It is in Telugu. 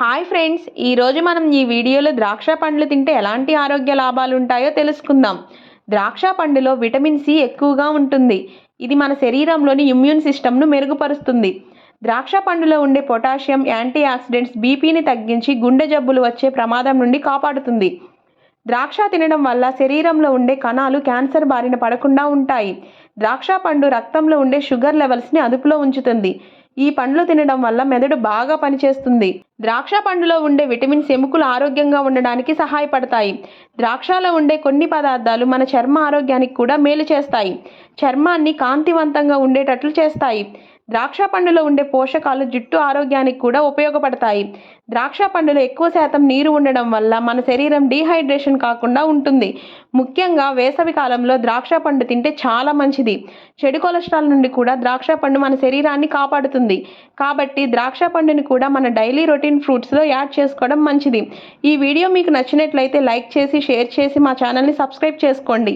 హాయ్ ఫ్రెండ్స్, ఈరోజు మనం ఈ వీడియోలో ద్రాక్ష పండ్లు తింటే ఎలాంటి ఆరోగ్య లాభాలు ఉంటాయో తెలుసుకుందాం. ద్రాక్ష పండులో విటమిన్ సి ఎక్కువగా ఉంటుంది. ఇది మన శరీరంలోని ఇమ్యూన్ సిస్టమ్ను మెరుగుపరుస్తుంది. ద్రాక్ష పండులో ఉండే పొటాషియం యాంటీ ఆక్సిడెంట్స్ బీపీని తగ్గించి గుండె జబ్బులు వచ్చే ప్రమాదం నుండి కాపాడుతుంది. ద్రాక్ష తినడం వల్ల శరీరంలో ఉండే కణాలు క్యాన్సర్ బారిన పడకుండా ఉంటాయి. ద్రాక్ష పండు రక్తంలో ఉండే షుగర్ లెవెల్స్ని అదుపులో ఉంచుతుంది. ఈ పండ్లు తినడం వల్ల మెదడు బాగా పనిచేస్తుంది. ద్రాక్ష పండులో ఉండే విటమిన్స్ ఎముకలు ఆరోగ్యంగా ఉండడానికి సహాయపడతాయి. ద్రాక్షలో ఉండే కొన్ని పదార్థాలు మన చర్మ ఆరోగ్యానికి కూడా మేలు చేస్తాయి. చర్మాన్ని కాంతివంతంగా ఉండేటట్లు చేస్తాయి. ద్రాక్ష పండులో ఉండే పోషకాలు జుట్టు ఆరోగ్యానికి కూడా ఉపయోగపడతాయి. ద్రాక్ష పండులో ఎక్కువ శాతం నీరు ఉండడం వల్ల మన శరీరం డీహైడ్రేషన్ కాకుండా ఉంటుంది. ముఖ్యంగా వేసవి కాలంలో ద్రాక్ష పండు తింటే చాలా మంచిది. చెడు కొలెస్ట్రాల్ నుండి కూడా ద్రాక్ష పండు మన శరీరాన్ని కాపాడుతుంది. కాబట్టి ద్రాక్ష పండుని కూడా మన డైలీ రొటీన్ ఫ్రూట్స్లో యాడ్ చేసుకోవడం మంచిది. ఈ వీడియో మీకు నచ్చినట్లయితే లైక్ చేసి షేర్ చేసి మా ఛానల్ని సబ్స్క్రైబ్ చేసుకోండి.